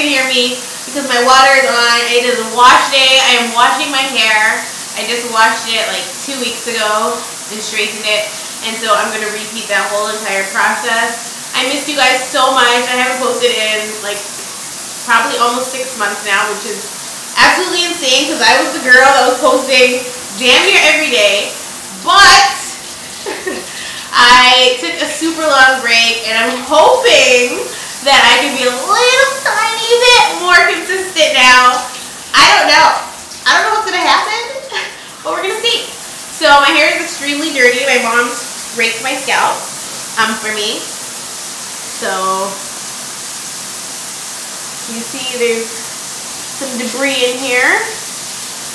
can hear me because my water is on. It is a wash day. I am washing my hair. I just washed it like 2 weeks ago and straightened it. And so I'm going to repeat that whole entire process. I missed you guys so much. I haven't posted in like probably almost 6 months now, which is absolutely insane because I was the girl that was posting damn near every day. But I took a super long break and I'm hoping that I can be a little tiny bit more consistent now. I don't know. I don't know what's going to happen, but we're going to see. So my hair is extremely dirty. My mom raked my scalp for me. So you see there's some debris in here.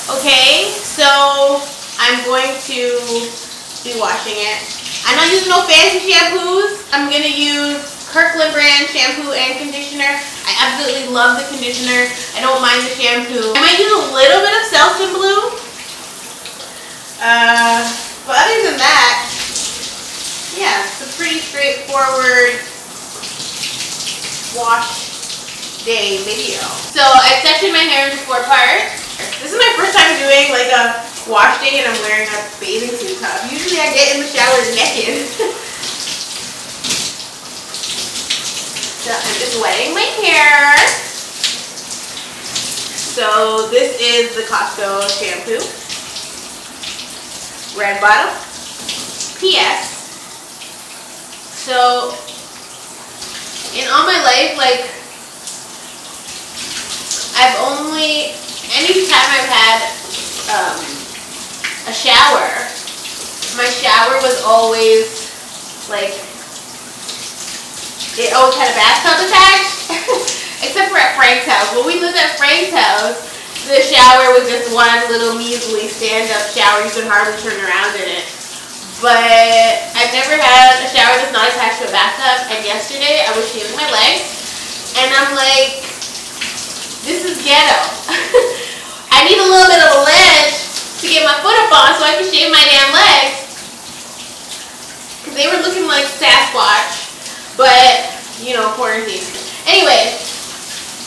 Okay, so I'm going to be washing it. I'm not using no fancy shampoos. I'm going to use Kirkland brand shampoo and conditioner. I absolutely love the conditioner. I don't mind the shampoo. I might use a little bit of Selsun Blue. But other than that, yeah, it's a pretty straightforward wash day video. So I sectioned my hair into 4 parts. This is my first time doing like a wash day and I'm wearing a bathing suit top. Usually I get in the shower naked. So I'm just wetting my hair. So this is the Costco shampoo. Red bottle. PS. So in all my life, like I've only, anytime I've had a shower, my shower was always like, it always had a bathtub attached, except for at Frank's house. When we lived at Frank's house, the shower was just one little measly stand-up shower. You could hardly turn around in it. But I've never had a shower that's not attached to a bathtub. And yesterday I was shaving my legs, and I'm like, this is ghetto. I need a little bit of a ledge to get my foot up on so I can shave my damn legs. Because they were looking like Sasquatch. But, you know, quarantine. Anyway,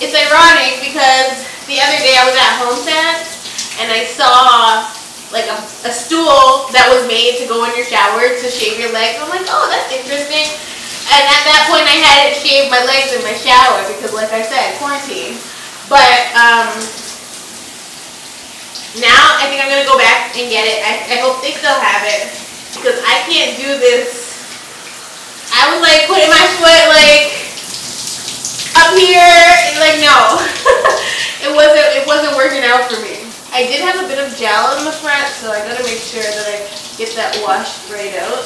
it's ironic because the other day I was at HomeSense and I saw like a stool that was made to go in your shower to shave your legs. I'm like, oh, that's interesting. And at that point I hadn't shaved my legs in my shower because, like I said, quarantine. But now I think I'm going to go back and get it. I hope they still have it because I can't do this. I was like putting my foot like up here, like no. it wasn't working out for me. I did have a bit of gel in the front, so I gotta make sure that I get that washed right out.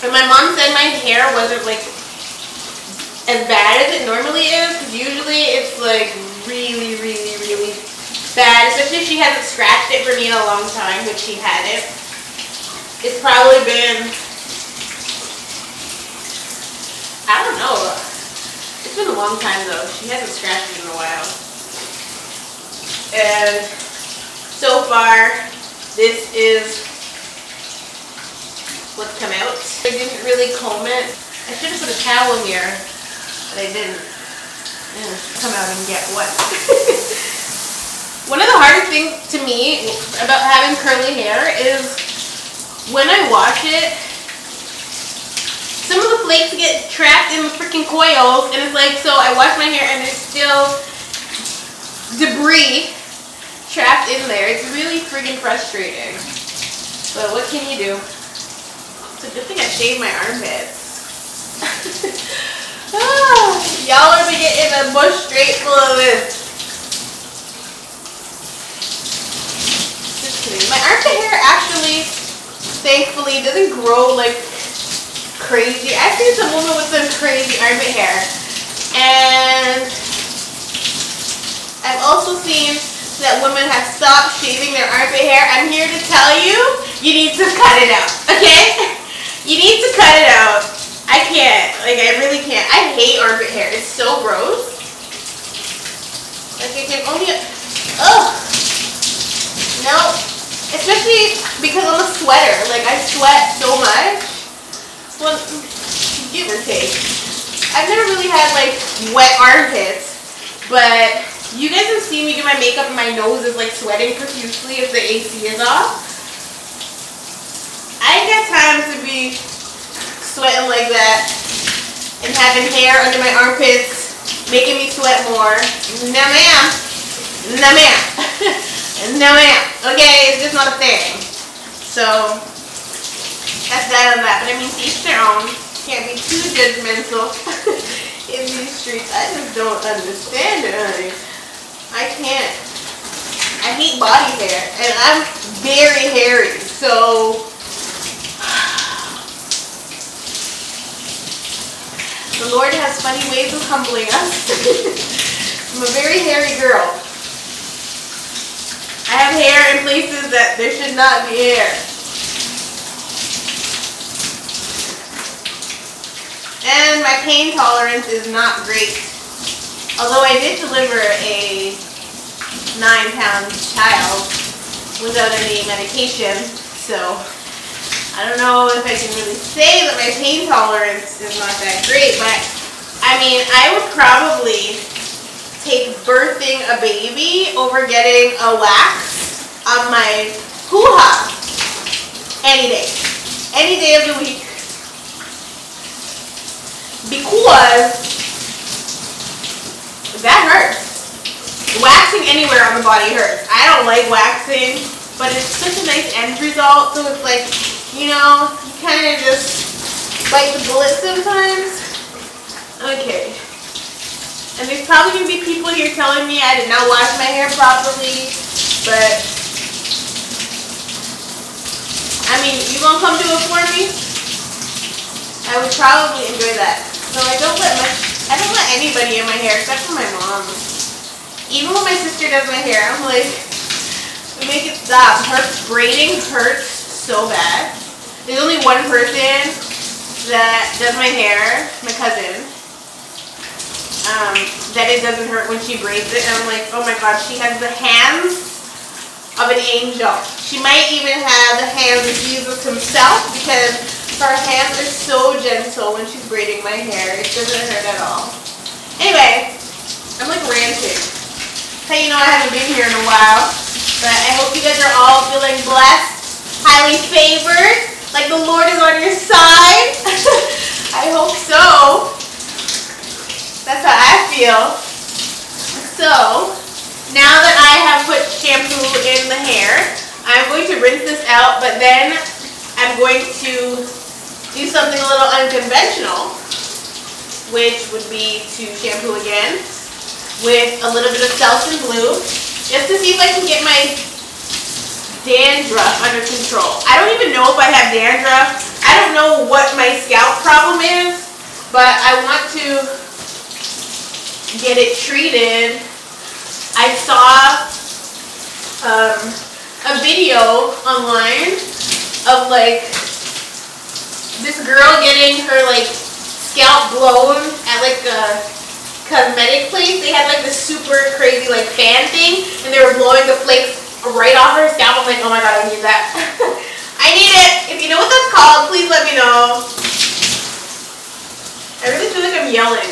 And my mom said my hair wasn't like as bad as it normally is, because usually it's like really, really, really bad, especially if she hasn't scratched it for me in a long time, which she hadn't. It's probably been, I don't know, it's been a long time though. She hasn't scratched it in a while. And so far, this is what's come out. I didn't really comb it. I should have put a towel here, but I didn't. Come out and get wet. One of the hardest things to me about having curly hair is when I wash it, some of the flakes get trapped in the freaking coils, and it's like, so I wash my hair and there's still debris trapped in there. It's really freaking frustrating. But what can you do? It's a good thing I shaved my armpits. Y'all are getting a bush straight full of this. My armpit hair actually, thankfully, doesn't grow like crazy. I've seen some women with some crazy armpit hair. And I've also seen that women have stopped shaving their armpit hair. I'm here to tell you, you need to cut it out, okay? You need to cut it out. I can't. Like, I really can't. I hate armpit hair. It's so gross. Like, I can only... Ugh. No. Especially because I'm a sweater. Like, I sweat so much. Well, give or take. I've never really had like wet armpits, but you guys have seen me do my makeup and my nose is like sweating profusely if the AC is off. I ain't got time to be sweating like that and having hair under my armpits making me sweat more. No ma'am. No ma'am. No ma'am. Okay, it's just not a thing. So that's that on that. But I mean, to each their own. Can't be too judgmental in these streets. I just don't understand it, honey. I can't. I hate body hair, and I'm very hairy, so the Lord has funny ways of humbling us. I'm a very hairy girl. I have hair in places that there should not be hair. And my pain tolerance is not great. Although I did deliver a 9-pound child without any medication, so I don't know if I can really say that my pain tolerance is not that great, but I mean, I would probably take birthing a baby over getting a wax on my hoo-ha any day. Any day of the week. Because that hurts. Waxing anywhere on the body hurts. I don't like waxing, but it's such a nice end result, so it's like, you know, you kind of just bite the bullet sometimes. Okay. And there's probably going to be people here telling me I did not wash my hair properly, but I mean, you gonna come do it for me? I would probably enjoy that. So I don't let anybody in my hair except for my mom. Even when my sister does my hair, I'm like, make it stop. Her braiding hurts so bad. There's only one person that does my hair, my cousin, that it doesn't hurt when she braids it. And I'm like, oh my god, she has the hands of an angel. She might even have the hands of Jesus himself because her hands are so gentle when she's braiding my hair. It doesn't hurt at all. Anyway, I'm like ranting. How you know I haven't been here in a while. But I hope you guys are all feeling blessed, highly favored, like the Lord is on your side. I hope so. That's how I feel. So, now that I have put shampoo in the hair, I'm going to rinse this out, but then I'm going to do something a little unconventional, which would be to shampoo again with a little bit of Selsun Blue, just to see if I can get my dandruff under control. I don't even know if I have dandruff. I don't know what my scalp problem is, but I want to get it treated. I saw a video online of like this girl getting her like scalp blown at like a cosmetic place. They had like this super crazy like fan thing and they were blowing the flakes right off her scalp. I'm like, oh my god, I need that. I need it. If you know what that's called, please let me know. I really feel like I'm yelling.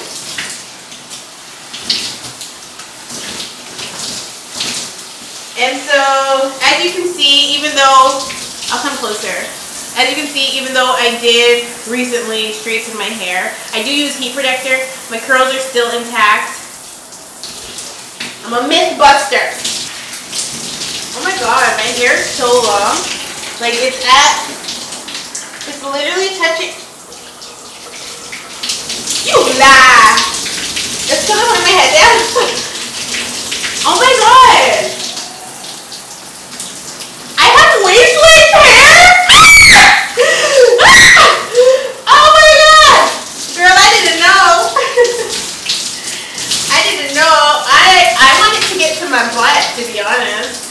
And so, as you can see, even though, I'll come closer. As you can see, even though I did recently straighten my hair, I do use heat protector. My curls are still intact. I'm a myth buster. Oh my god, my hair is so long. Like it's literally touching. You lie. It's gonna put my head down. Oh my god. I have waist-length hair? Oh my god! Girl, I didn't know. I didn't know. I wanted to get to my butt, to be honest.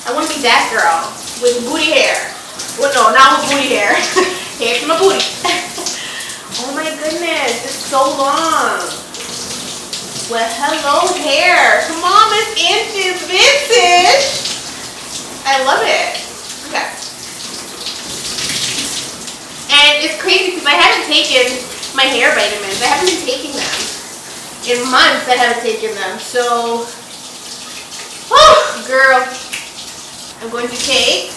I want to be that girl with booty hair. Well, no, not with booty hair. Hair to my booty. Oh my goodness, it's so long. Well, hello hair. Come on, Miss Inches, vintage. I love it. Okay. And it's crazy because I haven't taken my hair vitamins. I haven't been taking them. In months I haven't taken them. So, oh, girl. I'm going to take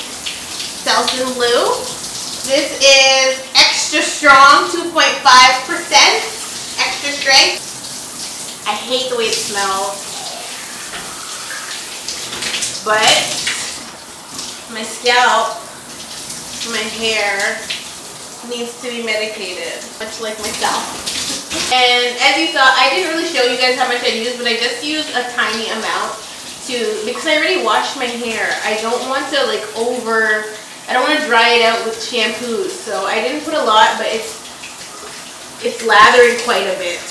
Selsun Blue. This is extra strong, 2.5% extra strength. I hate the way it smells, but my scalp, my hair needs to be medicated, much like myself. And as you saw, I didn't really show you guys how much I used, but I just used a tiny amount because I already washed my hair. I don't want to like I don't want to dry it out with shampoos, so I didn't put a lot, but it's lathering quite a bit.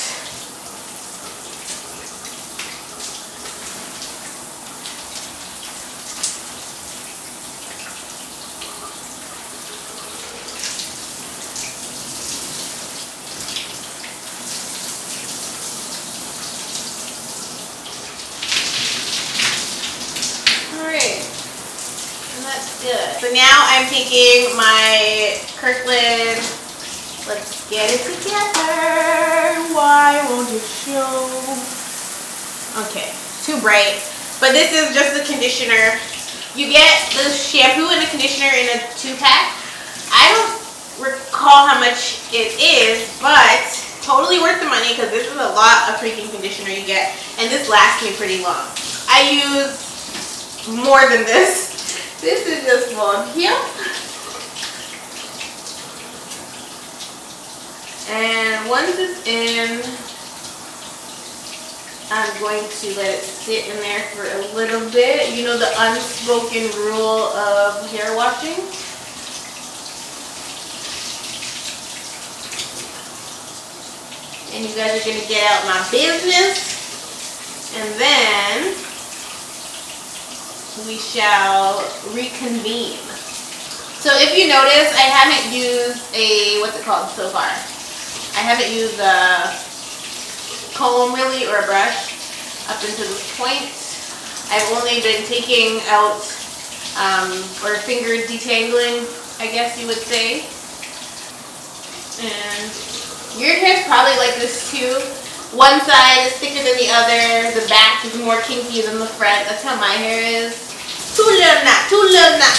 Good. So now I'm taking my Kirkland. Let's get it together. Why won't it show? Okay, too bright. But this is just the conditioner. You get the shampoo and the conditioner in a 2-pack. I don't recall how much it is, but totally worth the money because this is a lot of freaking conditioner you get, and this lasts me pretty long. I use more than this. This is just one here. And once it's in, I'm going to let it sit in there for a little bit. You know the unspoken rule of hair washing. And you guys are going to get out my business. And then we shall reconvene. So if you notice, I haven't used what's it called so far? I haven't used a comb really or a brush up until this point. I've only been taking out or finger detangling, I guess you would say. And your hair's probably like this too. One side is thicker than the other. The back is more kinky than the front. That's how my hair is. Too little not, ah. Too little not,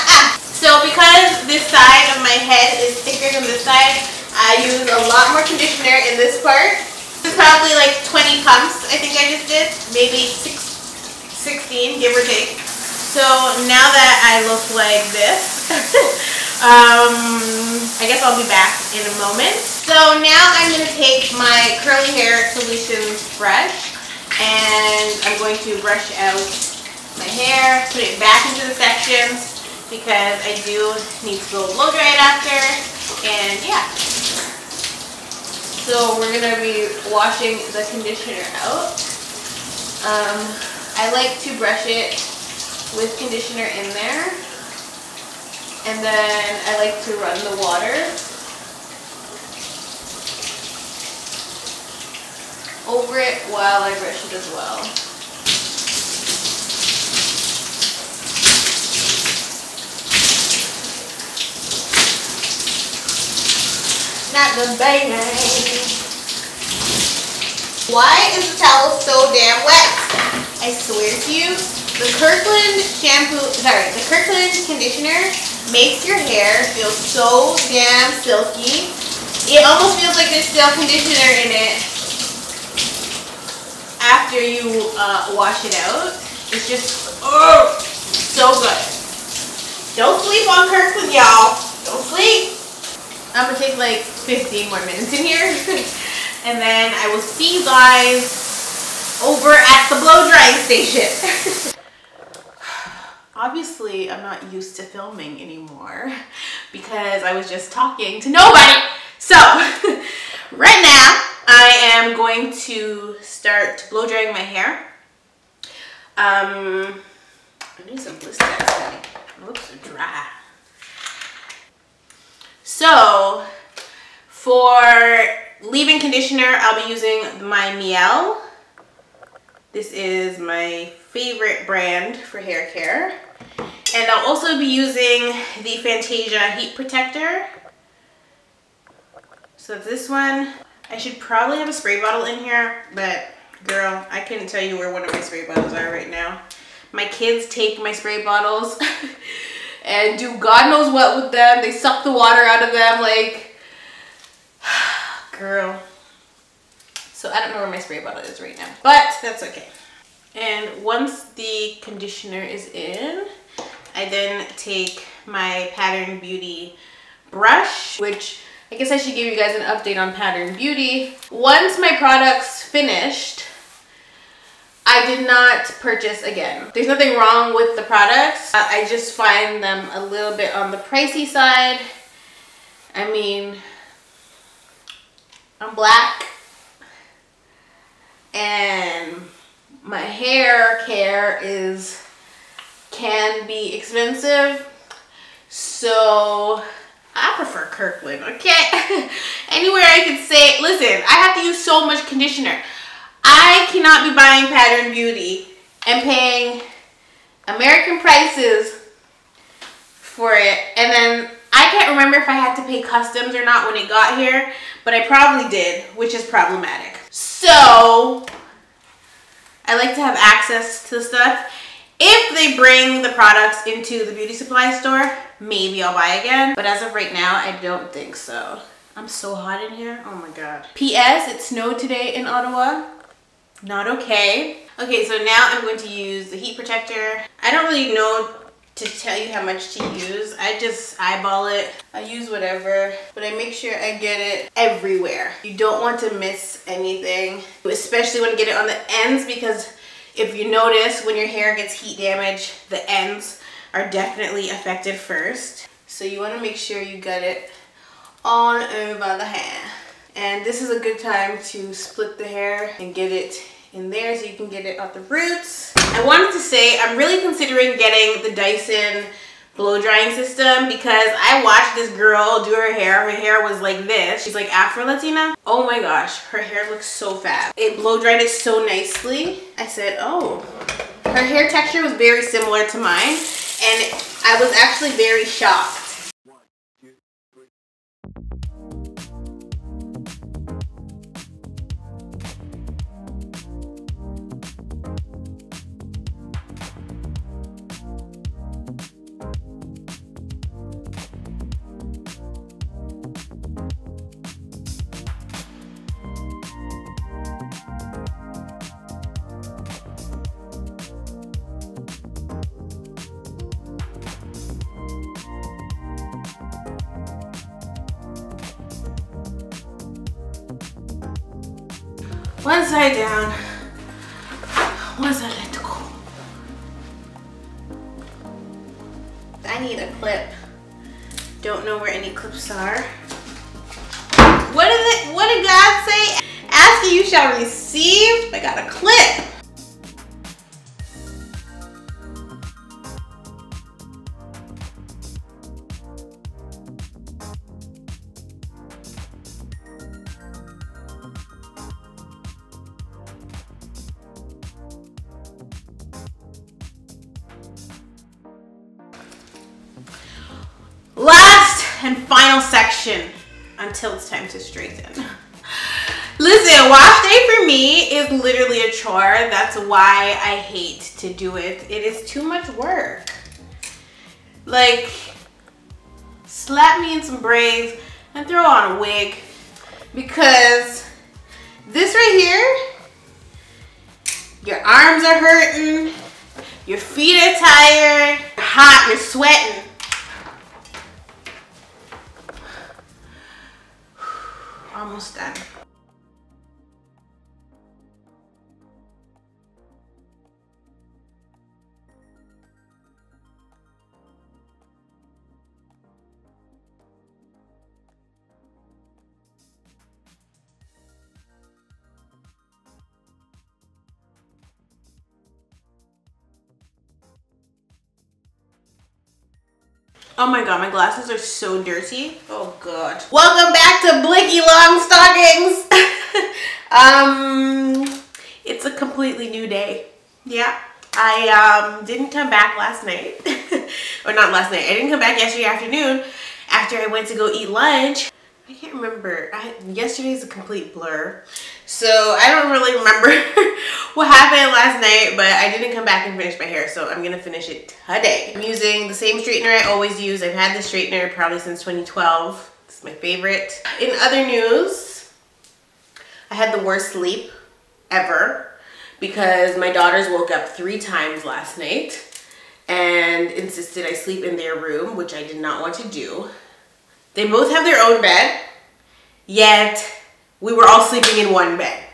ah. So because this side of my head is thicker than this side, I use a lot more conditioner in this part. This is probably like 20 pumps I think I just did. Maybe 16, give or take. So now that I look like this, I guess I'll be back in a moment. So now I'm going to take my Curly Hair Solutions brush and I'm going to brush out my hair, put it back into the sections because I do need to go blow dry it after, and yeah. So we're going to be washing the conditioner out. I like to brush it with conditioner in there, and then I like to run the water over it while I brush it as well. Not the baby. Why is the towel so damn wet? I swear to you, the Kirkland the Kirkland conditioner makes your hair feel so damn silky. It almost feels like there's still conditioner in it after you wash it out. It's just, oh, so good. Don't sleep on Kirkland, y'all. Don't sleep. I'm going to take like 15 more minutes in here. And then I will see you guys over at the blow drying station. Obviously, I'm not used to filming anymore because I was just talking to nobody. So, right now, I am going to start blow drying my hair. I need some Blistex. It looks dry. So, for leave-in conditioner, I'll be using my Miel. This is my favorite brand for hair care. And I'll also be using the Fantasia Heat Protector. So this one, I should probably have a spray bottle in here, but girl, I couldn't tell you where one of my spray bottles are right now. My kids take my spray bottles and do God knows what with them. They suck the water out of them, like, girl. So I don't know where my spray bottle is right now, but that's okay. And once the conditioner is in, I then take my Pattern Beauty brush, which I guess I should give you guys an update on Pattern Beauty. Once my product's finished, I did not purchase again. There's nothing wrong with the products. I just find them a little bit on the pricey side. I mean, I'm black and my hair care can be expensive. So I prefer Kirkland, okay? Anywhere I could say, listen, I have to use so much conditioner. I cannot be buying Pattern Beauty and paying American prices for it. And then I can't remember if I had to pay customs or not when it got here, but I probably did, which is problematic. So I like to have access to the stuff. If they bring the products into the beauty supply store, maybe I'll buy again. But as of right now, I don't think so. I'm so hot in here. Oh my God. P.S. It snowed today in Ottawa. Not okay. Okay, so now I'm going to use the heat protector. I don't really know to tell you how much to use. I just eyeball it. I use whatever, but I make sure I get it everywhere. You don't want to miss anything, especially when you get it on the ends, because if you notice, when your hair gets heat damage, the ends are definitely affected first. So you want to make sure you get it all over the hair. And this is a good time to split the hair and get it in there so you can get it out the roots. I wanted to say I'm really considering getting the Dyson blow drying system because I watched this girl do her hair. Her hair was like this. She's like Afro-Latina. Oh my gosh, her hair looks so fab. It blow dried it so nicely. I said, oh. Her hair texture was very similar to mine, and I was actually very shocked. One side down, one side let go. I need a clip. Don't know where any clips are. What is it? What did God say? Ask and you shall receive. I got a clip. Last and final section until it's time to straighten. Listen, wash day for me is literally a chore. That's why I hate to do it. It is too much work. Like, slap me in some braids and throw on a wig, because this right here, your arms are hurting, your feet are tired, you're hot, you're sweating. Almost done. Oh my God, my glasses are so dirty. Oh God. Welcome back to Blicky Long Stockings. It's a completely new day. Yeah, I didn't come back last night. Or not last night. I didn't come back yesterday afternoon after I went to go eat lunch. I can't remember. Yesterday's a complete blur. So I don't really remember what happened last night, but I didn't come back and finish my hair, so I'm gonna finish it today. I'm using the same straightener I always use. I've had this straightener probably since 2012. It's my favorite. In other news, I had the worst sleep ever because my daughters woke up 3 times last night and insisted I sleep in their room, which I did not want to do. They both have their own bed, yet we were all sleeping in one bed.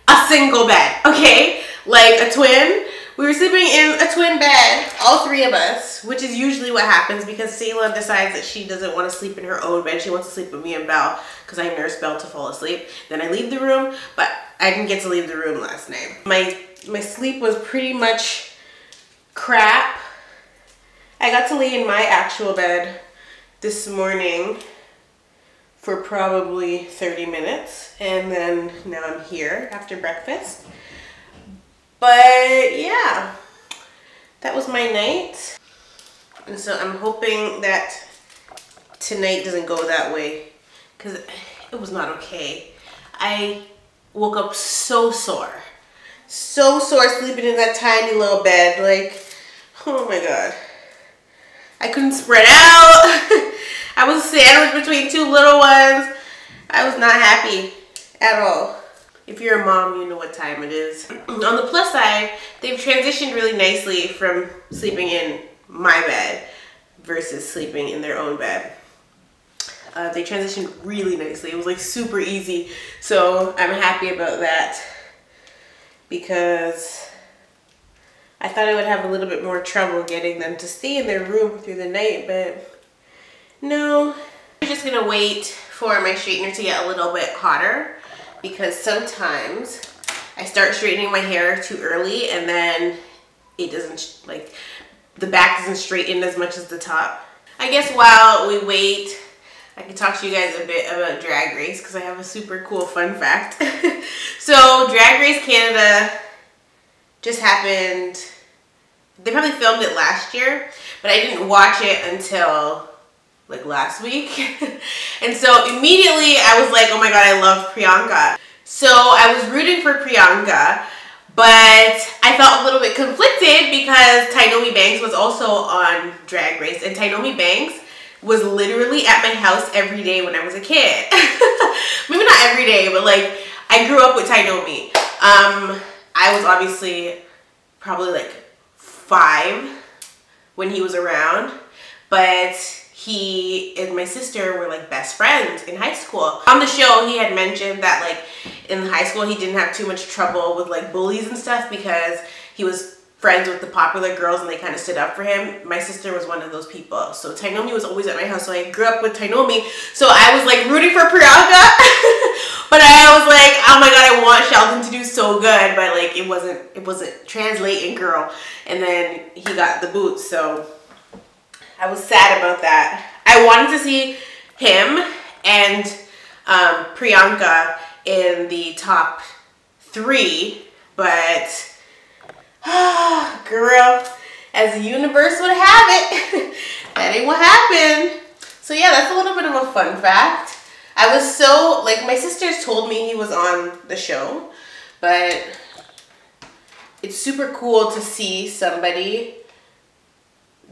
A single bed, okay? Like a twin. We were sleeping in a twin bed, all 3 of us, which is usually what happens because Selah decides that she doesn't want to sleep in her own bed. She wants to sleep with me and Belle because I nurse Belle to fall asleep. Then I leave the room, but I didn't get to leave the room last night. My sleep was pretty much crap. I got to lay in my actual bed this morning for probably 30 minutes, and then now I'm here after breakfast. But yeah, that was my night, and so I'm hoping that tonight doesn't go that way because it was not okay. I woke up so sore sleeping in that tiny little bed. Like, oh my god, I couldn't spread out. I was sandwiched between 2 little ones. I was not happy at all. If you're a mom, you know what time it is. On the plus side, they've transitioned really nicely from sleeping in my bed versus sleeping in their own bed. They transitioned really nicely. It was like super easy. So I'm happy about that because I thought I would have a little bit more trouble getting them to stay in their room through the night, but no. I'm just gonna wait for my straightener to get a little bit hotter because sometimes I start straightening my hair too early and then it doesn't, like, the back doesn't straighten as much as the top. I guess while we wait, I can talk to you guys a bit about Drag Race because I have a super cool fun fact. So Drag Race Canada just happened. They probably filmed it last year, but I didn't watch it until like last week. And so immediately I was like, oh my god, I love Priyanka. So I was rooting for Priyanka, but I felt a little bit conflicted because Tainomi Banks was also on Drag Race, and Tainomi Banks was literally at my house every day when I was a kid. Maybe not every day, but like I grew up with Tainomi. I was obviously probably like 5 when he was around, but he and my sister were like best friends in high school. On the show, he had mentioned that like in high school he didn't have too much trouble with like bullies and stuff because he was friends with the popular girls and they kind of stood up for him. My sister was one of those people. So Tainomi was always at my house, so I grew up with Tainomi. So I was like rooting for Priyanka, but I was like, oh my god, I want Sheldon to do so good, but like it wasn't translating, girl. And then he got the boot, so I was sad about that. I wanted to see him and Priyanka in the top 3, but girl, as the universe would have it, that ain't what happened. So yeah, that's a little bit of a fun fact. I was so, like, my sisters told me he was on the show, but it's super cool to see somebody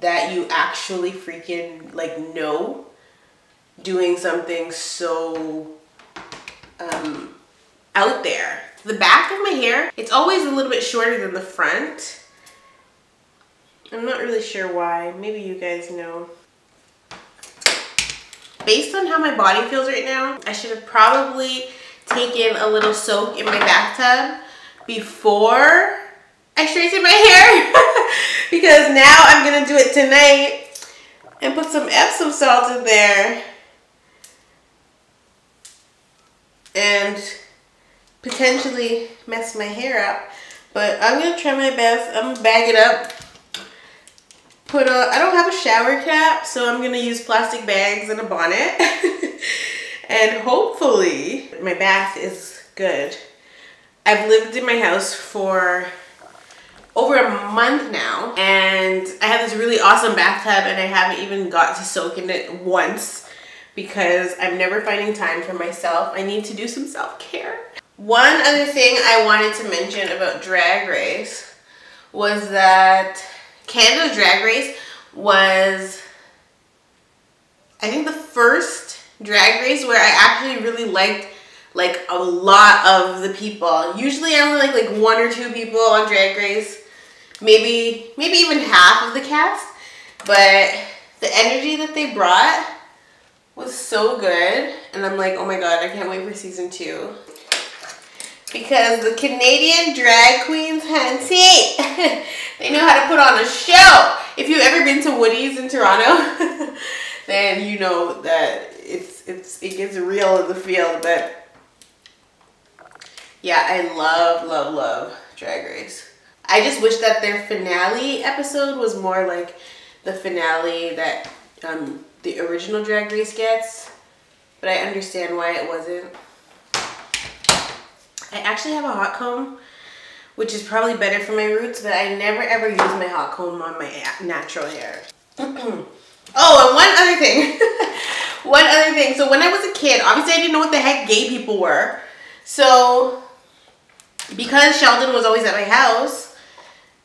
that you actually freaking like know doing something so out there. The back of my hair, it's always a little bit shorter than the front. I'm not really sure why. Maybe you guys know. Based on how my body feels right now, I should have probably taken a little soak in my bathtub before I straighten my hair because now I'm gonna do it tonight and put some Epsom salt in there and potentially mess my hair up, but I'm gonna try my best. I'm gonna bag it up. I don't have a shower cap, so I'm gonna use plastic bags and a bonnet and hopefully my bath is good. I've lived in my house for over a month now, and I have this really awesome bathtub and I haven't even got to soak in it once because I'm never finding time for myself. I need to do some self-care. One other thing I wanted to mention about Drag Race was that Canada's Drag Race was, I think, the first Drag Race where I actually really liked like a lot of the people. Usually I only like 1 or 2 people on Drag Race. Maybe even half of the cast, but the energy that they brought was so good, and I'm like, oh my god, I can't wait for season 2. Because the Canadian drag queens, hunty, they know how to put on a show. If you've ever been to Woody's in Toronto, then you know that it gets real in the field. But yeah, I love Drag Race. I just wish that their finale episode was more like the finale that the original Drag Race gets, but I understand why it wasn't. I actually have a hot comb, which is probably better for my roots, but I never ever use my hot comb on my natural hair. Oh, and one other thing. One other thing. So when I was a kid, obviously I didn't know what the heck gay people were. So because Sheldon was always at my house,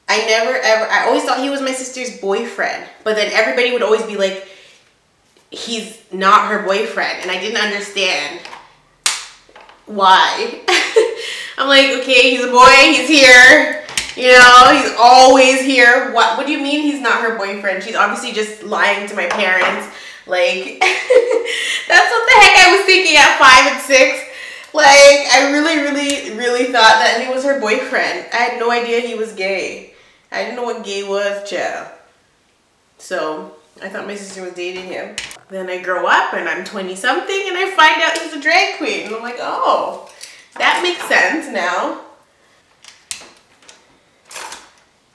I always thought he was my sister's boyfriend, but then everybody would always be like, he's not her boyfriend, and I didn't understand why. I'm like, okay, he's a boy, he's here, you know, he's always here. What do you mean he's not her boyfriend? She's obviously just lying to my parents. Like, that's what the heck I was thinking at 5 and 6. Like, I really thought that he was her boyfriend. I had no idea he was gay. I didn't know what gay was, child. So, I thought my sister was dating him. Then I grow up and I'm 20-something and I find out he's a drag queen. And I'm like, oh, that makes sense now.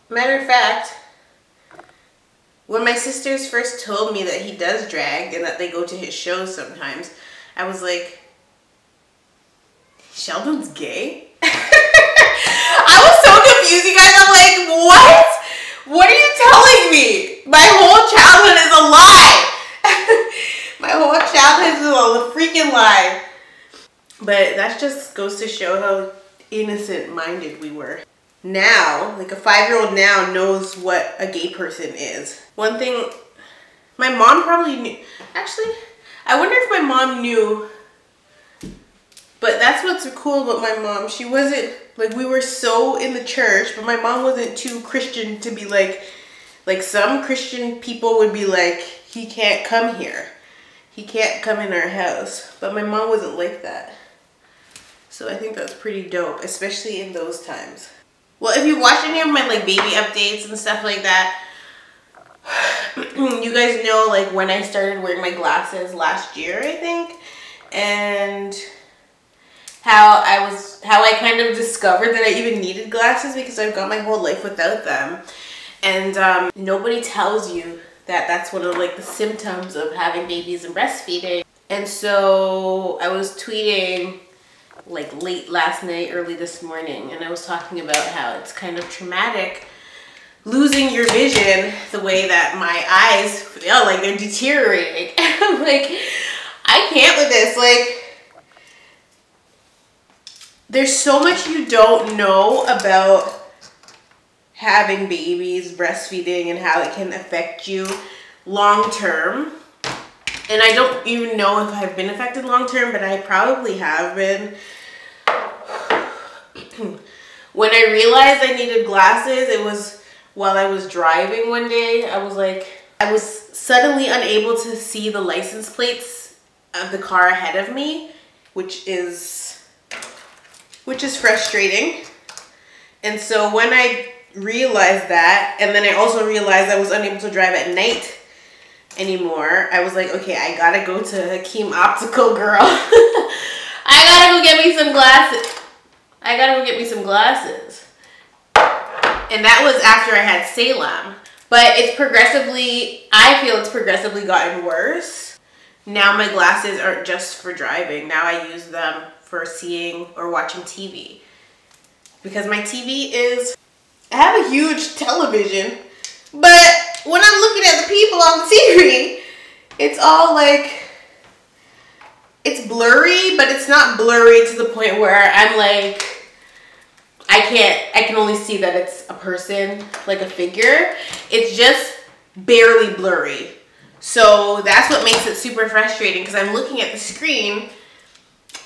Matter of fact, when my sisters first told me that he does drag and that they go to his shows sometimes, I was like, Sheldon's gay? I was so confused, you guys. I'm like, what? What are you telling me? My whole childhood is a lie. My whole childhood is a freaking lie. But that just goes to show how innocent-minded we were. Now, like a 5-year-old now knows what a gay person is. One thing, my mom probably knew. Actually, I wonder if my mom knew. But that's what's cool about my mom. She wasn't, like, we were so in the church, but my mom wasn't too Christian to be like some Christian people would be like, he can't come here. He can't come in our house. But my mom wasn't like that. So I think that's pretty dope, especially in those times. Well, if you watch any of my like baby updates and stuff like that, you guys know like when I started wearing my glasses last year, I think, and how I kind of discovered that I even needed glasses because I've got my whole life without them. And nobody tells you that that's one of like the symptoms of having babies and breastfeeding. And so I was tweeting like late last night, early this morning, and I was talking about how it's kind of traumatic losing your vision the way that my eyes feel like they're deteriorating. I'm like, I can't with this. Like, there's so much you don't know about having babies, breastfeeding, and how it can affect you long term. And I don't even know if I've been affected long term, but I probably have been. When I realized I needed glasses, it was while I was driving one day. I was suddenly unable to see the license plates of the car ahead of me, which is frustrating. And so when I realized that, and then I also realized I was unable to drive at night anymore, I was like, okay, I gotta go to Hakeem Optical, girl. I gotta go get me some glasses. And that was after I had Salem. But it's progressively, I feel it's progressively gotten worse. Now my glasses aren't just for driving. Now I use them for seeing or watching TV. Because my TV is I have a huge television, but when I'm looking at the people on the TV, it's all like, it's blurry, but it's not blurry to the point where I'm like, I can only see that it's a person, like a figure. It's just barely blurry. So that's what makes it super frustrating, because I'm looking at the screen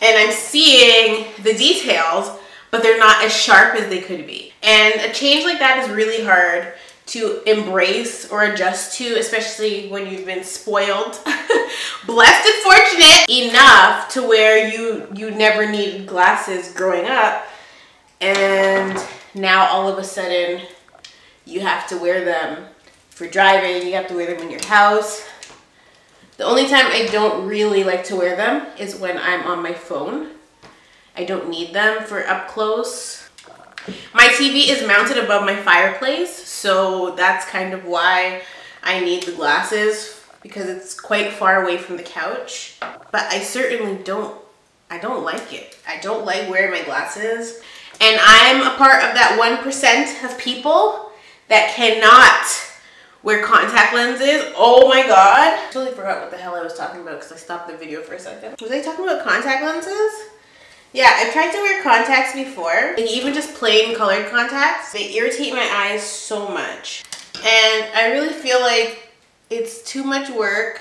and I'm seeing the details, but they're not as sharp as they could be. And a change like that is really hard to embrace or adjust to, especially when you've been spoiled, blessed and fortunate enough to where you never needed glasses growing up, and now all of a sudden you have to wear them for driving, you have to wear them in your house. The only time I don't really like to wear them is when I'm on my phone. I don't need them for up close. My TV is mounted above my fireplace, so that's kind of why I need the glasses, because it's quite far away from the couch. But I certainly don't like it. I don't like wearing my glasses. And I'm a part of that 1% of people that cannot wear contact lenses. Oh my God. I totally forgot what the hell I was talking about because I stopped the video for a second. Was I talking about contact lenses? Yeah, I've tried to wear contacts before, like even just plain colored contacts. They irritate my eyes so much. And I really feel like it's too much work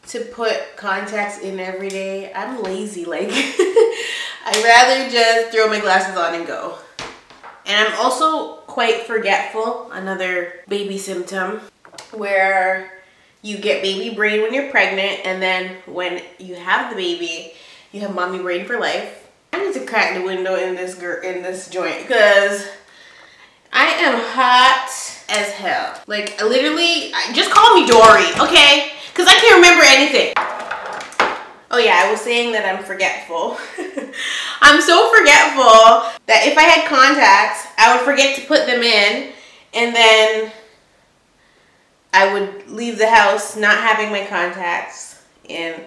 to put contacts in every day. I'm lazy, like I'd rather just throw my glasses on and go. And I'm also quite forgetful, another baby symptom, where you get baby brain when you're pregnant, and then when you have the baby, you have mommy brain for life. I need to crack the window in this joint because I am hot as hell. Like, literally, just call me Dory, okay? Because I can't remember anything. Oh yeah, I was saying that I'm forgetful. I'm so forgetful that if I had contacts, I would forget to put them in, and then I would leave the house not having my contacts in,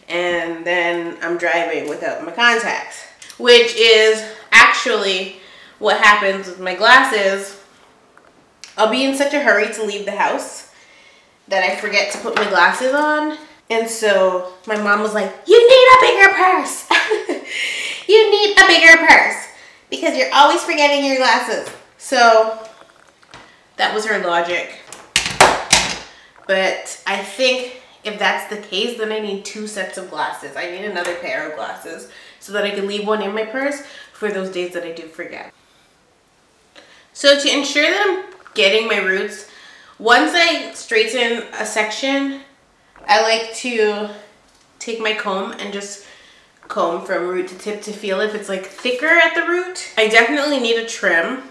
and then I'm driving without my contacts, which is actually what happens with my glasses. I'll be in such a hurry to leave the house that I forget to put my glasses on. And so my mom was like, you need a bigger purse. You need a bigger purse because you're always forgetting your glasses. So that was her logic. But I think if that's the case, then I need 2 sets of glasses. I need another pair of glasses so that I can leave one in my purse for those days that I do forget. So to ensure that I'm getting my roots, once I straighten a section, I like to take my comb and just comb from root to tip to feel if it's like thicker at the root. I definitely need a trim.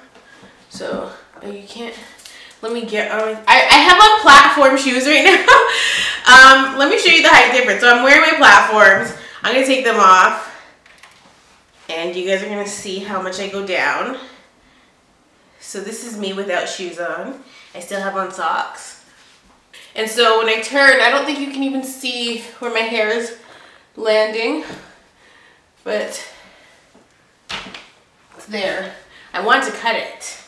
So you can't, let me get on. I have on platform shoes right now. Let me show you the height difference. So I'm wearing my platforms. I'm gonna take them off and you guys are gonna see how much I go down. So this is me without shoes on. I still have on socks. And so when I turn, I don't think you can even see where my hair is landing, but it's there. I want to cut it.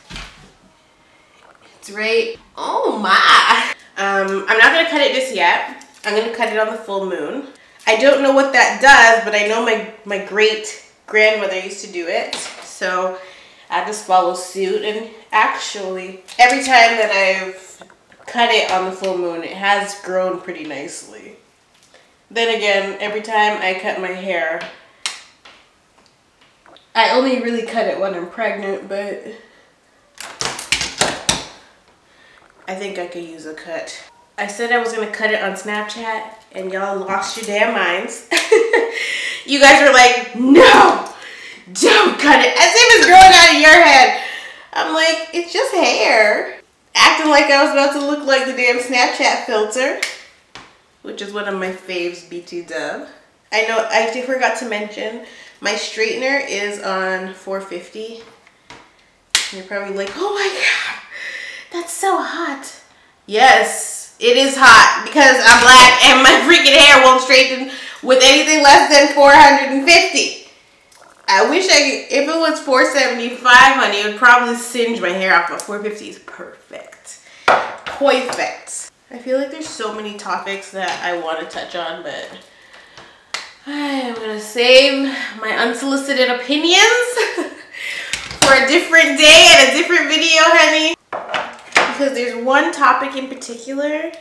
It's right, oh my. I'm not gonna cut it just yet. I'm gonna cut it on the full moon. I don't know what that does, but I know my great grandmother used to do it. So I just follow suit, and actually every time that I've cut it on the full moon, it has grown pretty nicely. Then again, every time I cut my hair, I only really cut it when I'm pregnant, but I think I could use a cut. I said I was gonna cut it on Snapchat and y'all lost your damn minds. You guys were like, no, don't cut it, as if it's growing out of your head. I'm like, it's just hair. Acting like I was about to look like the damn Snapchat filter, which is one of my faves, BT Dub. I know I forgot to mention, my straightener is on 450. You're probably like, oh my God, that's so hot. Yes, it is hot because I'm black and my freaking hair won't straighten with anything less than 450. I wish if it was $4.75, honey, it would probably singe my hair off, but $4.50 is perfect. Perfect. I feel like there's so many topics that I want to touch on, but I'm gonna save my unsolicited opinions for a different day and a different video, honey. Because there's one topic in particular,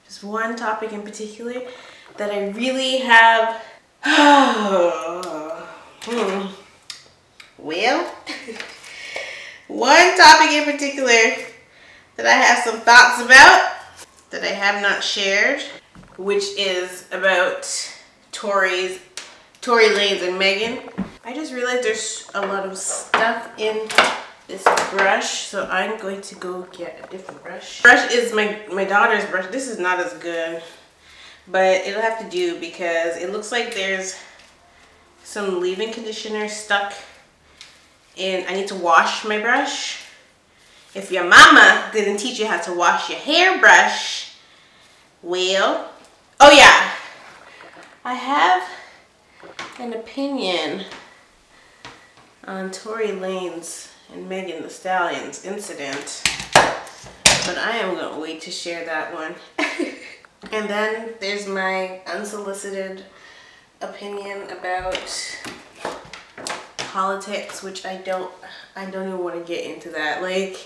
just one topic in particular that I really have. Well, one topic in particular that I have some thoughts about that I have not shared, which is about Tory Lanez and Megan. I just realized there's a lot of stuff in this brush, so I'm going to go get a different brush. Brush is my daughter's brush. This is not as good, but it'll have to do because it looks like there's some leave-in conditioner stuck in. I need to wash my brush. If your mama didn't teach you how to wash your hairbrush, well, oh yeah, I have an opinion on Tory Lanez and Megan Thee Stallion's incident, but I am gonna wait to share that one. And then there's my unsolicited opinion about politics, which I don't even want to get into that. Like,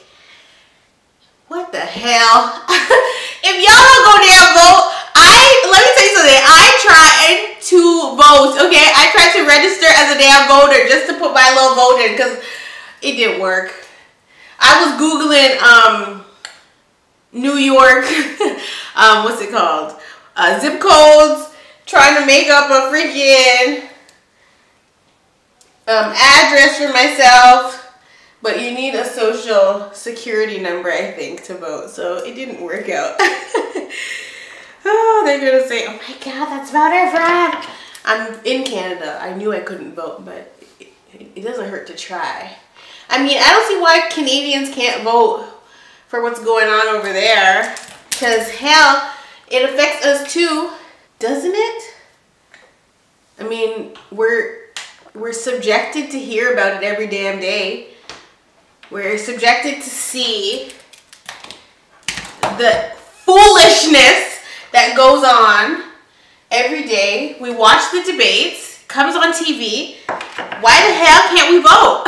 what the hell? If y'all don't go there and vote, let me tell you something. I tried to vote, okay? I tried to register as a damn voter just to put my little vote in because it didn't work. I was Googling New York, what's it called? Zip codes, trying to make up a freaking address for myself. But you need a social security number, I think, to vote. So it didn't work out. Oh, they're gonna say, oh my God, that's voter fraud. I'm in Canada. I knew I couldn't vote, but it doesn't hurt to try. I mean, I don't see why Canadians can't vote for what's going on over there. Because hell, it affects us too, doesn't it? I mean, we're subjected to hear about it every damn day. We're subjected to see the foolishness that goes on every day. We watch the debates, comes on TV. Why the hell can't we vote?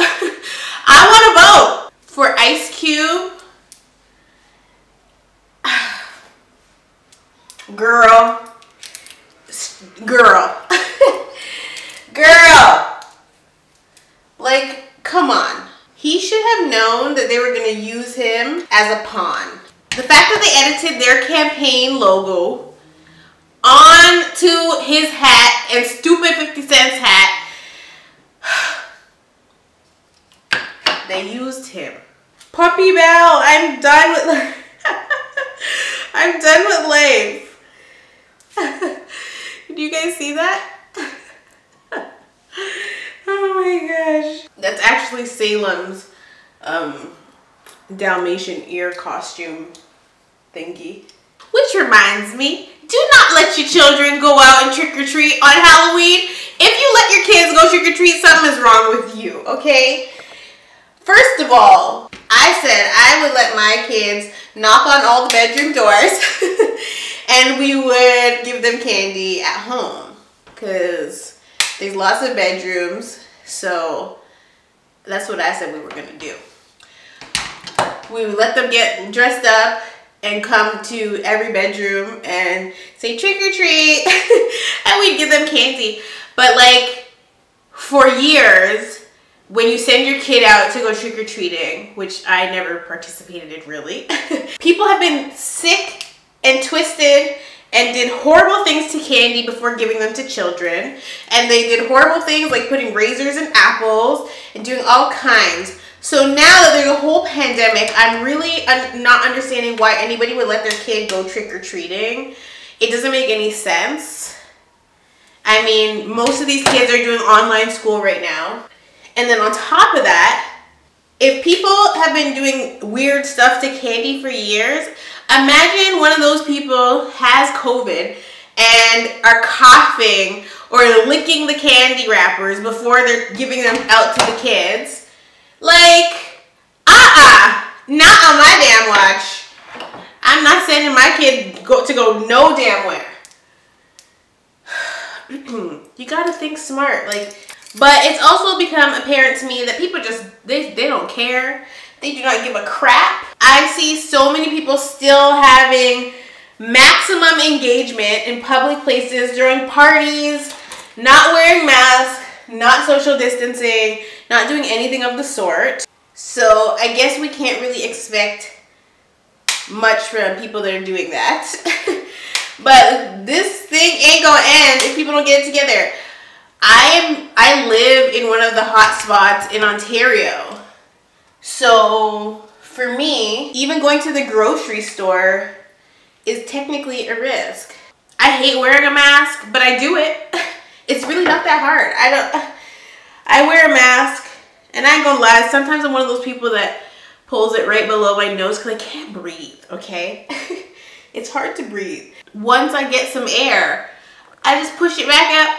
I want to vote for Ice Cube. Girl. Like, come on. He should have known that they were going to use him as a pawn. The fact that they edited their campaign logo onto his hat and stupid 50 Cent's hat, they used him. Puppy Bell, I'm done with I'm done with life. Do you guys see that? Oh my gosh. That's actually Salem's Dalmatian ear costume thingy. Which reminds me, do not let your children go out and trick-or-treat on Halloween. If you let your kids go trick-or-treat, something is wrong with you, okay? First of all, I said I would let my kids knock on all the bedroom doors and we would give them candy at home because there's lots of bedrooms, so that's what I said we were gonna do. We would let them get dressed up and come to every bedroom and say trick or treat and we'd give them candy. But like for years, when you send your kid out to go trick or treating, which I never participated in really, people have been sick and twisted and did horrible things to candy before giving them to children. And they did horrible things like putting razors in apples and doing all kinds. So now that there's a whole pandemic, I'm really not understanding why anybody would let their kid go trick-or-treating. It doesn't make any sense. I mean, most of these kids are doing online school right now. And then on top of that, if people have been doing weird stuff to candy for years, imagine one of those people has COVID and are coughing or licking the candy wrappers before they're giving them out to the kids. Like, not on my damn watch. I'm not sending my kid to go no damn where. You gotta think smart, like, but it's also become apparent to me that people just, they don't care. They do not give a crap. I see so many people still having maximum engagement in public places during parties, not wearing masks, not social distancing, not doing anything of the sort. So I guess we can't really expect much from people that are doing that. But this thing ain't gonna end if people don't get it together. I live in one of the hot spots in Ontario. So for me, even going to the grocery store is technically a risk. I hate wearing a mask, but I do it. It's really not that hard. I wear a mask, and I ain't gonna lie, sometimes I'm one of those people that pulls it right below my nose because I can't breathe, okay? It's hard to breathe. Once I get some air, I just push it back up,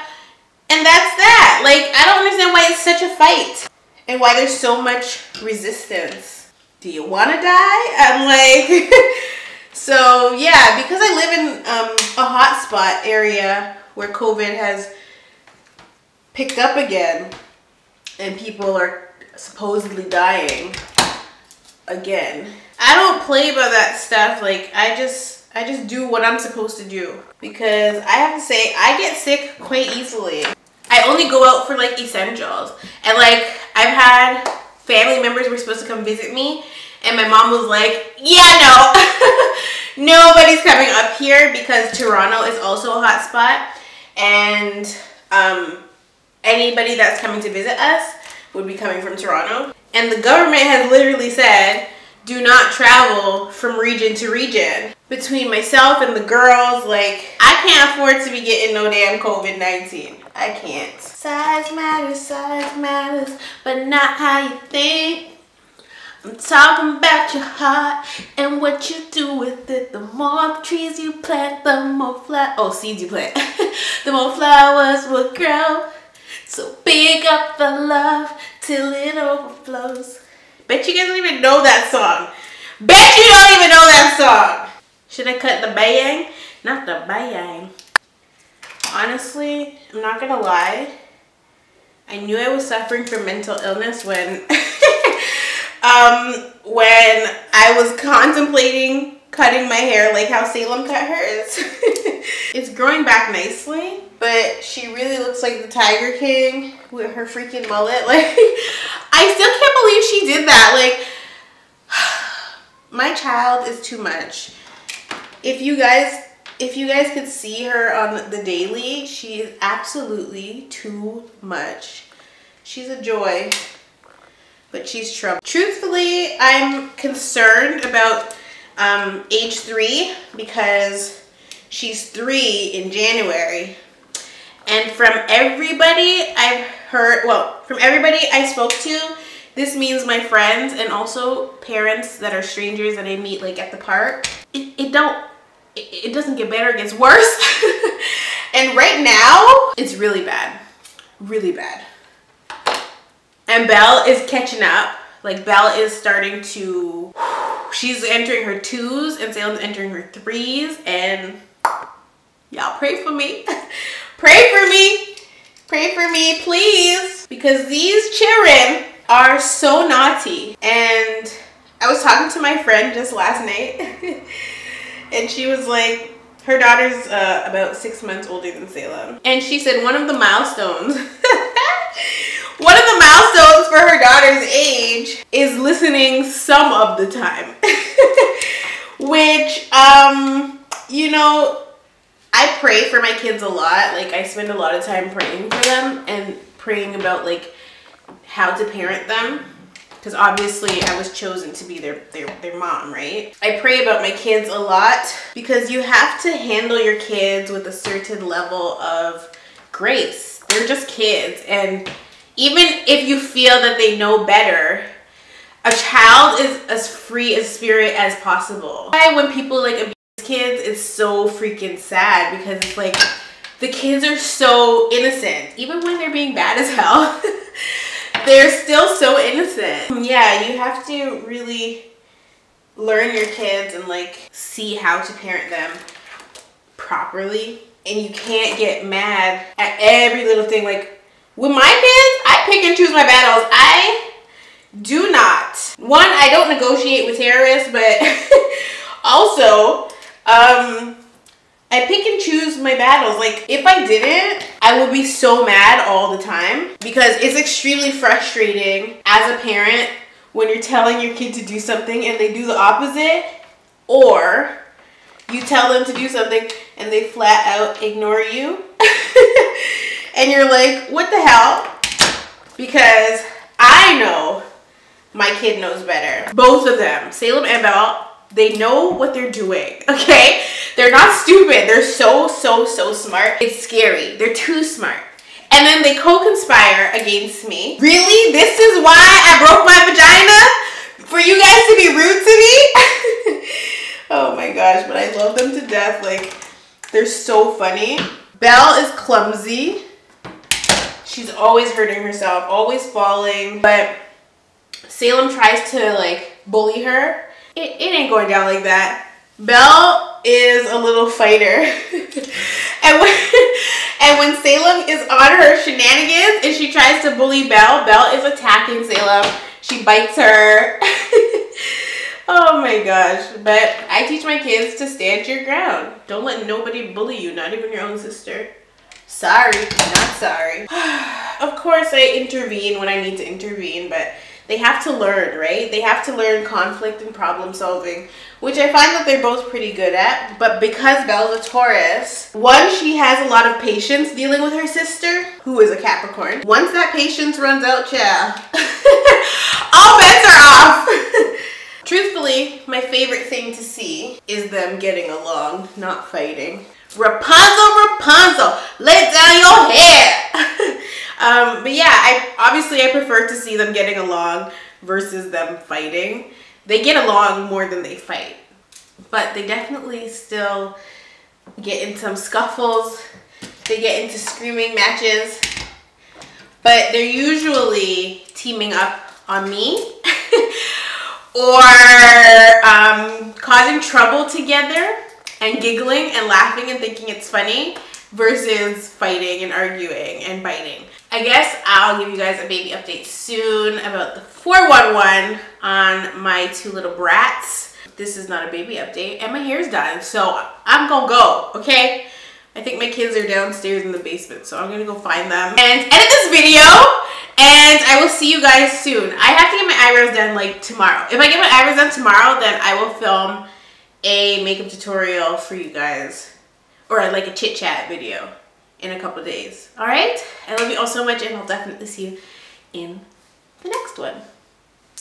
and that's that. Like, I don't understand why it's such a fight and why there's so much resistance. Do you want to die? I'm like, so yeah, because I live in a hotspot area where COVID has picked up again and people are supposedly dying again. I don't play about that stuff. Like, I just do what I'm supposed to do, because I have to say I get sick quite easily. I only go out for like essentials, and like I've had family members were supposed to come visit me, and my mom was like, yeah, no, nobody's coming up here because Toronto is also a hot spot, and anybody that's coming to visit us would be coming from Toronto. And the government has literally said, do not travel from region to region. Between myself and the girls, like, I can't afford to be getting no damn COVID-19. I can't. Size matters, but not how you think. I'm talking about your heart and what you do with it. The more trees you plant, the more seeds you plant. The more flowers will grow. So pick up the love till it overflows. Bet you guys don't even know that song. Bet you don't even know that song. Should I cut the bayang? Not the bayang. Honestly, I'm not gonna lie. I knew I was suffering from mental illness when when I was contemplating cutting my hair like how Salem cut hers. It's growing back nicely, but she really looks like the Tiger King with her freaking mullet. Like, I still can't believe she did that. Like, my child is too much. If you guys could see her on the daily, she is absolutely too much. She's a joy, but she's trouble. Truthfully, I'm concerned about age 3 because she's 3 in January. And from everybody I've heard, well, from everybody I spoke to, this means my friends and also parents that are strangers that I meet like at the park. It doesn't get better, it gets worse. And right now, it's really bad. Really bad. And Belle is catching up. Like, Belle is starting to, she's entering her 2s and Salem's entering her 3s, and y'all pray for me. Pray for me. Pray for me, please. Because these children are so naughty. And I was talking to my friend just last night. And she was like, her daughter's about 6 months older than Salem. And she said one of the milestones, one of the milestones for her daughter's age is listening some of the time. Which, you know, I pray for my kids a lot. Like, I spend a lot of time praying for them and praying about like how to parent them. Because obviously I was chosen to be their mom, right? I pray about my kids a lot because you have to handle your kids with a certain level of grace. They're just kids, and even if you feel that they know better, a child is as free as spirit as possible. Why when people like abuse kids is so freaking sad because it's like the kids are so innocent. Even when they're being bad as hell, they're still so innocent. Yeah, you have to really learn your kids and like see how to parent them properly. And you can't get mad at every little thing. Like with my kids, I pick and choose my battles. I do not. One, I don't negotiate with terrorists, but also, I pick and choose my battles. Like if I didn't, I would be so mad all the time because it's extremely frustrating as a parent when you're telling your kid to do something and they do the opposite, or you tell them to do something and they flat out ignore you. And you're like, what the hell? Because I know my kid knows better. Both of them, Salem and Belle, they know what they're doing, okay? They're not stupid. They're so smart. It's scary. They're too smart. And then they co-conspire against me. Really? This is why I broke my vagina? For you guys to be rude to me? Oh my gosh, but I love them to death. Like, they're so funny. Belle is clumsy. She's always hurting herself, always falling. But Salem tries to like bully her. It ain't going down like that. Belle is a little fighter. and when Salem is on her shenanigans and she tries to bully Belle, Belle is attacking Salem. She bites her. Oh my gosh. But I teach my kids to stand your ground. Don't let nobody bully you, not even your own sister. Sorry, not sorry. Of course I intervene when I need to intervene, but they have to learn, right? They have to learn conflict and problem solving, which I find that they're both pretty good at. But because Belle's a Taurus, one, she has a lot of patience dealing with her sister, who is a Capricorn. Once that patience runs out, child, all bets are off. Truthfully, my favorite thing to see is them getting along, not fighting. Rapunzel, Rapunzel, let down your hair. But yeah, I prefer to see them getting along versus them fighting. They get along more than they fight, but they definitely still get in some scuffles. They get into screaming matches, but they're usually teaming up on me or causing trouble together and giggling and laughing and thinking it's funny versus fighting and arguing and biting. I guess I'll give you guys a baby update soon about the 411 on my two little brats. This is not a baby update and my hair's done, so I'm gonna go, okay? I think my kids are downstairs in the basement, so I'm gonna go find them and edit this video, and I will see you guys soon. I have to get my eyebrows done like tomorrow. If I get my eyebrows done tomorrow, then I will film a makeup tutorial for you guys, or like a chit chat video in a couple days. All right, I love you all so much, and I'll definitely see you in the next one.